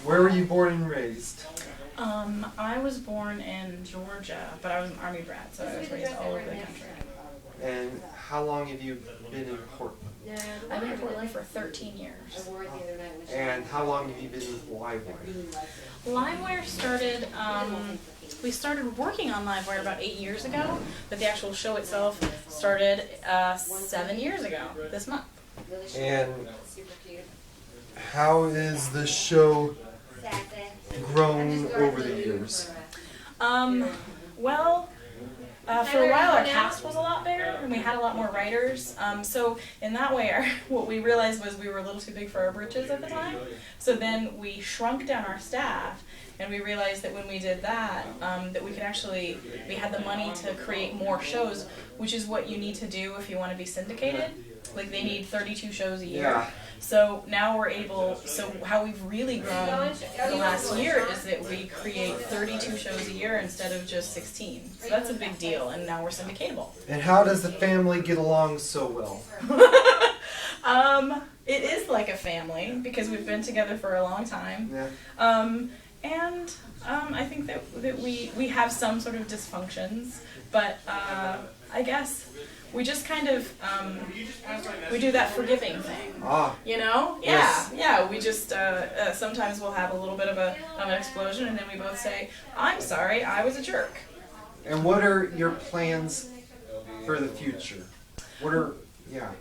Where were you born and raised? I was born in Georgia, but I was an Army brat, so I was raised all over the country. And how long have you been in Portland? I've been in Portland for 13 years. And how long have you been with Livewire? Livewire started, we started working on Livewire about 8 years ago, but the actual show itself started 7 years ago, this month. And how is the show grown over the years? Well, for a while our cast was a lot bigger and we had a lot more writers. So in that way, what we realized was we were a little too big for our britches at the time. So then we shrunk down our staff, and we realized that when we did that, that we could actually, we had the money to create more shows, which is what you need to do if you want to be syndicated. Like they need 32 shows a year. Yeah. So now we're able, so how we've really grown the last year is that we create 32 shows a year instead of just 16. So that's a big deal, and now we're syndicatable. And how does the family get along so well? It is like a family because we've been together for a long time. Yeah. And I think that we have some sort of dysfunctions, but I guess we just kind of, we do that forgiving thing, you know? Yeah, yes. Yeah, we just, sometimes we'll have a little bit of an explosion, and then we both say, I'm sorry, I was a jerk. And what are your plans for the future? What are, yeah.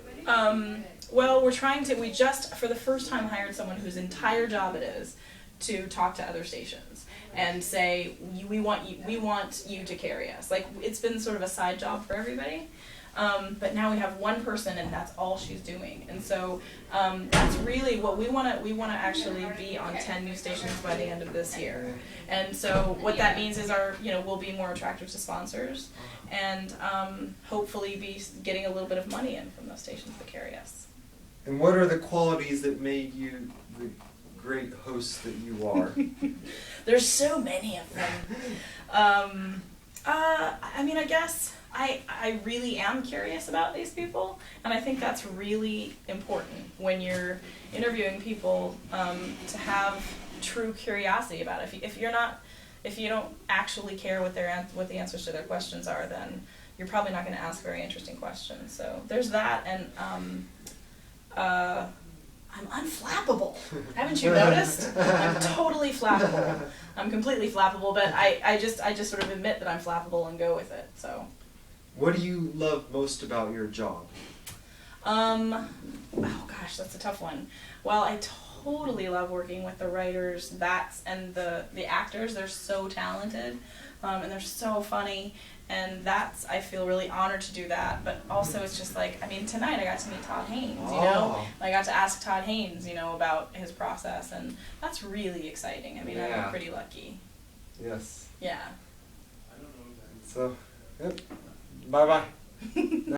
Well, we just, for the first time, hired someone whose entire job it is to talk to other stations and say, we want you to carry us. Like, it's been sort of a side job for everybody. But now we have one person, and that's all she's doing. And so that's really what we want to actually be on 10 new stations by the end of this year. And so what that means is we'll be more attractive to sponsors, and hopefully be getting a little bit of money in from those stations that carry us. And what are the qualities that made you the great host that you are? There's so many of them. I mean, I guess I really am curious about these people, and I think that's really important when you're interviewing people, to have true curiosity about it. If you don't actually care what the answers to their questions are, then you're probably not going to ask very interesting questions. So there's that, and I'm unflappable. Haven't you noticed? I'm totally flappable. I'm completely flappable, but I just sort of admit that I'm flappable and go with it. So. What do you love most about your job? Oh gosh, that's a tough one. Well, I totally love working with the writers, and the actors. They're so talented, and they're so funny, and I feel really honored to do that. But also, it's just like, I mean, tonight I got to meet Todd Haynes, you know? I got to ask Todd Haynes, about his process, and that's really exciting. I mean, yeah. I'm pretty lucky. Yes. Yeah. So, yep. Bye-bye.